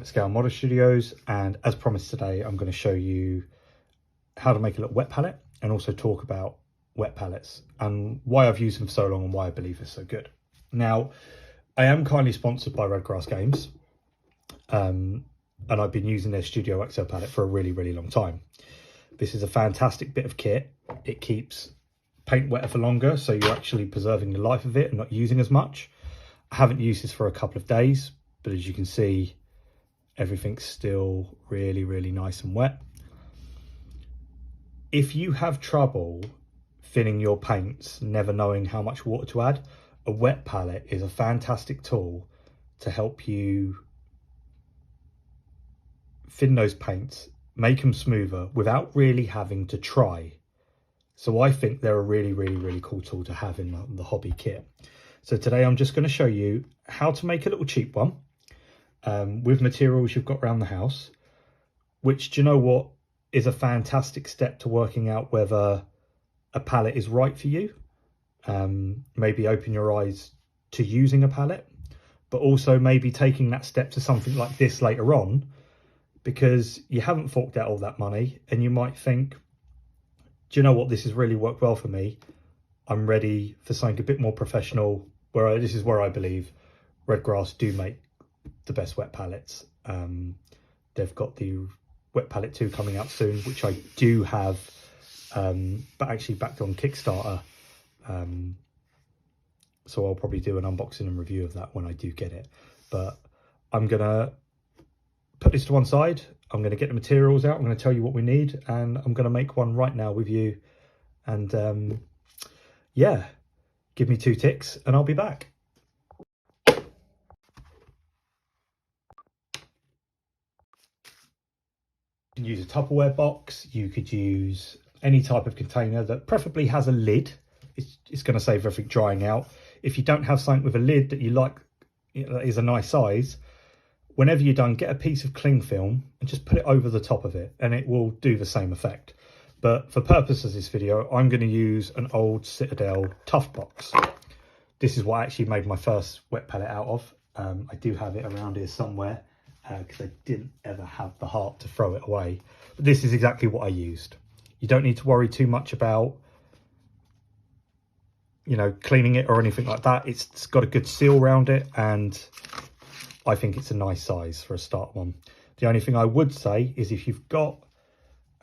Scale Model Studios, and as promised today I'm going to show you how to make a little wet pallet and also talk about wet pallets and why I've used them for so long and why I believe they're so good. Now, I am kindly sponsored by Redgrass Games, and I've been using their Studio XL pallet for a really long time. This is a fantastic bit of kit. It keeps paint wetter for longer, so you're actually preserving the life of it and not using as much. I haven't used this for a couple of days, but as you can see, everything's still really nice and wet. If you have trouble thinning your paints, never knowing how much water to add, a wet pallet is a fantastic tool to help you thin those paints, make them smoother without really having to try. So I think they're a really cool tool to have in the hobby kit. So today I'm just going to show you how to make a little cheap one with materials you've got around the house, which, do you know what, is a fantastic step to working out whether a pallet is right for you. Maybe open your eyes to using a pallet, but also maybe taking that step to something like this later on, because you haven't forked out all that money and you might think, do you know what, this has really worked well for me. I'm ready for something a bit more professional, this is where I believe Redgrass do make the best wet pallets. They've got the Wet Pallet 2 coming out soon, which I do have, but actually backed on Kickstarter. So I'll probably do an unboxing and review of that when I do get it. But I'm going to put this to one side. I'm going to get the materials out. I'm going to tell you what we need, and I'm going to make one right now with you. And yeah, give me 2 ticks and I'll be back. You can use a Tupperware box. You could use any type of container that preferably has a lid. It's going to save everything drying out. If you don't have something with a lid that you like, that is a nice size, whenever you're done, get a piece of cling film and just put it over the top of it, and it will do the same effect. But for purposes of this video, I'm going to use an old Citadel Tough box. This is what I actually made my first wet pallet out of. I do have it around here somewhere, because I didn't ever have the heart to throw it away. But this is exactly what I used. You don't need to worry too much about, you know, cleaning it or anything like that. It's got a good seal around it, and I think it's a nice size for a start one. The only thing I would say is if you've got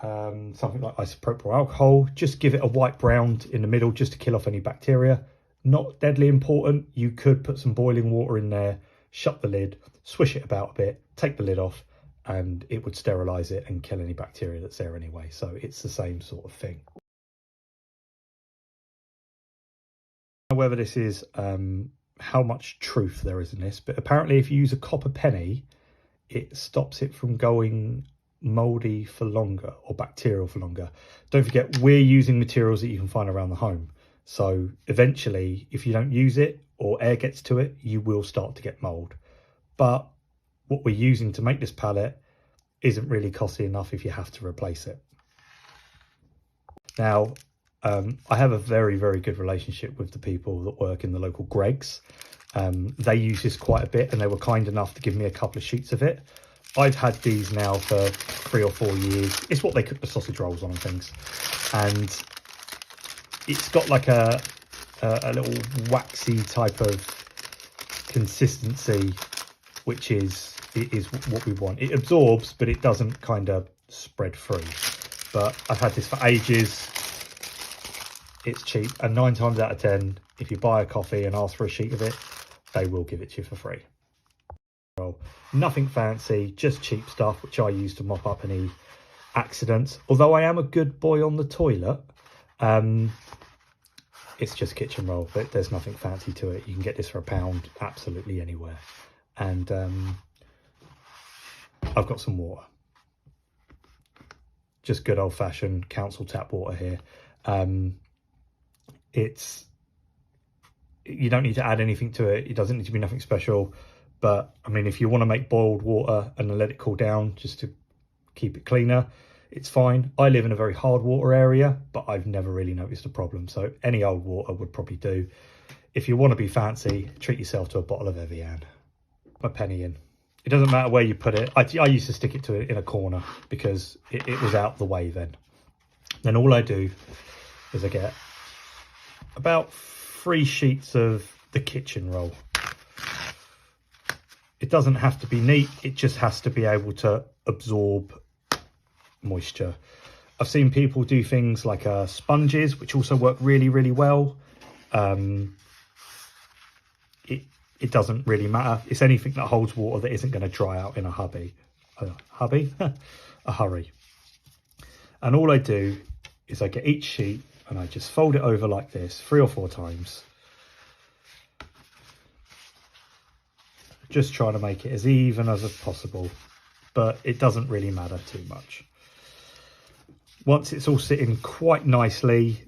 something like isopropyl alcohol, just give it a wipe round in the middle just to kill off any bacteria. Not deadly important. You could put some boiling water in there, shut the lid, swish it about a bit, take the lid off, and it would sterilize it and kill any bacteria that's there anyway. So it's the same sort of thing. Whether this is how much truth there is in this, but apparently if you use a copper penny, it stops it from going moldy for longer or bacterial for longer. Don't forget, we're using materials that you can find around the home. So eventually, if you don't use it or air gets to it, you will start to get mold. But what we're using to make this pallet isn't really costly enough if you have to replace it. Now, I have a very good relationship with the people that work in the local Greggs. They use this quite a bit, and they were kind enough to give me a couple of sheets of it. I've had these now for 3 or 4 years. It's what they cook the sausage rolls on and things. And it's got like a little waxy type of consistency, which is what we want. It absorbs, but it doesn't kind of spread through. But I've had this for ages. It's cheap, and 9 times out of 10, if you buy a coffee and ask for a sheet of it, they will give it to you for free. Well, nothing fancy, just cheap stuff, which I use to mop up any accidents. Although I am a good boy on the toilet, it's just kitchen roll, but there's nothing fancy to it. You can get this for £1 absolutely anywhere. And I've got some water. Just good old-fashioned council tap water here. You don't need to add anything to it. It doesn't need to be nothing special. But I mean, if you want to make boiled water and then let it cool down just to keep it cleaner, it's fine. I live in a very hard water area, but I've never really noticed a problem. So any old water would probably do. If you want to be fancy, treat yourself to a bottle of Evian. A penny in. It doesn't matter where you put it. I used to stick it to it in a corner because it was out the way then. Then all I do is I get about 3 sheets of the kitchen roll. It doesn't have to be neat, it just has to be able to absorb moisture. I've seen people do things like sponges, which also work really, really well. It doesn't really matter. It's anything that holds water that isn't going to dry out in a hurry. And all I do is I get each sheet and I just fold it over like this 3 or 4 times. Just trying to make it as even as possible, but it doesn't really matter too much. Once it's all sitting quite nicely,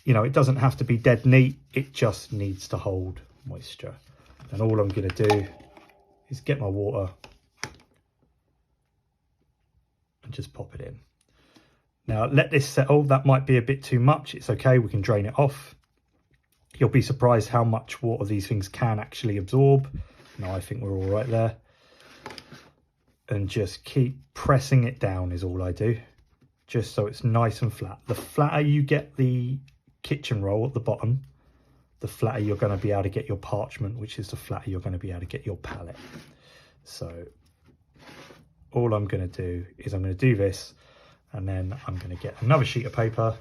you know, it doesn't have to be dead neat, it just needs to hold moisture. And all I'm going to do is get my water and just pop it in. Now let this settle. That might be a bit too much. It's okay, we can drain it off. You'll be surprised how much water these things can actually absorb. No, I think we're all right there. And just keep pressing it down is all I do, just so it's nice and flat. The flatter you get the kitchen roll at the bottom, the flatter you're going to be able to get your parchment, which is the flatter you're going to be able to get your pallet. So all I'm going to do is I'm going to do this, and then I'm going to get another sheet of paper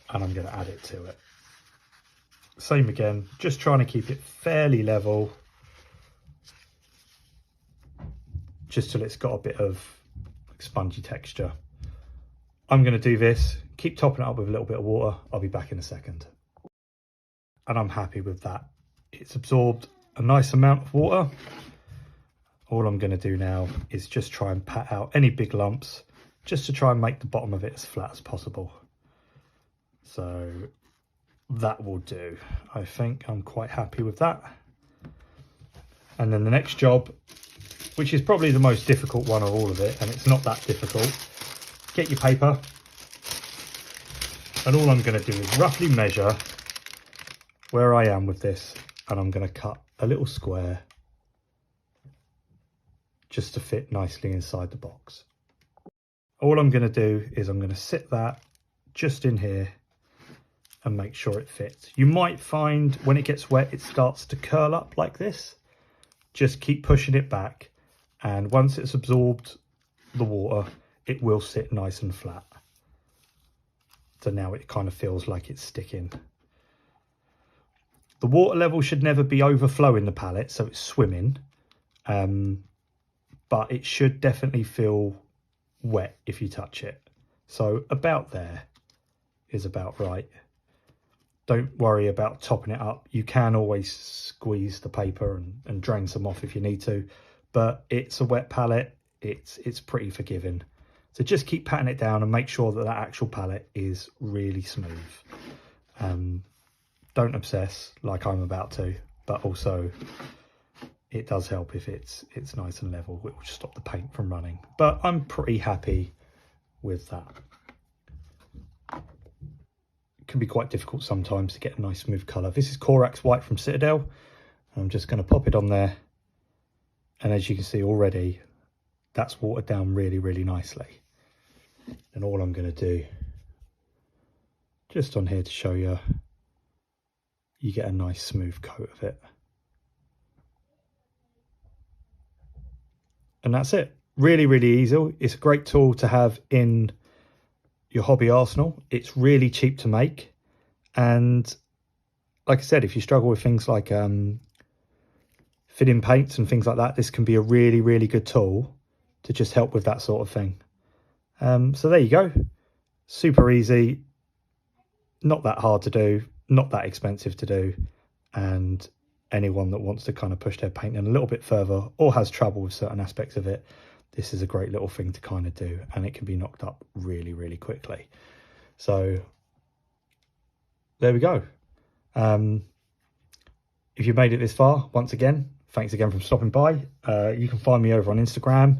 and I'm going to add it to it. Same again, just trying to keep it fairly level, just till it's got a bit of spongy texture. I'm going to do this, keep topping it up with a little bit of water. I'll be back in a second. And I'm happy with that. It's absorbed a nice amount of water. All I'm going to do now is just try and pat out any big lumps, just to try and make the bottom of it as flat as possible. So that will do. I think I'm quite happy with that. And then the next job, which is probably the most difficult one of all of it, and it's not that difficult, get your paper, and all I'm going to do is roughly measure where I am with this, and I'm going to cut a little square just to fit nicely inside the box. All I'm going to do is I'm going to sit that just in here and make sure it fits. You might find when it gets wet it starts to curl up like this. Just keep pushing it back, and once it's absorbed the water it will sit nice and flat. So now it kind of feels like it's sticking. The water level should never be overflowing the pallet, so it's swimming, but it should definitely feel wet if you touch it. So about there is about right. Don't worry about topping it up. You can always squeeze the paper and drain some off if you need to, but it's a wet pallet, it's pretty forgiving. So just keep patting it down and make sure that that actual pallet is really smooth. Don't obsess like I'm about to, but also it does help if it's nice and level. It will just stop the paint from running. But I'm pretty happy with that. It can be quite difficult sometimes to get a nice smooth colour. This is Corax White from Citadel. I'm just going to pop it on there. And as you can see already, that's watered down really, really nicely. And all I'm going to do, just on here to show you, you get a nice smooth coat of it. And that's it. Really, really easy. It's a great tool to have in your hobby arsenal. It's really cheap to make. And like I said, if you struggle with things like fitting paints and things like that, this can be a really, really good tool to just help with that sort of thing. So there you go. Super easy. Not that hard to do. Not that expensive to do. And anyone that wants to kind of push their painting a little bit further or has trouble with certain aspects of it, this is a great little thing to kind of do, and it can be knocked up really, really quickly. So there we go. If you made it this far, once again, thanks again for stopping by. You can find me over on Instagram.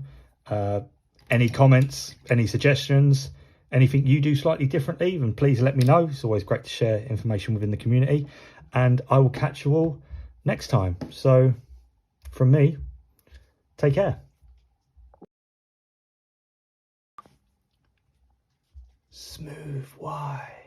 Any comments, any suggestions, anything you do slightly differently, then please let me know. It's always great to share information within the community, and I will catch you all next time. So from me, Take care. Smooth, why?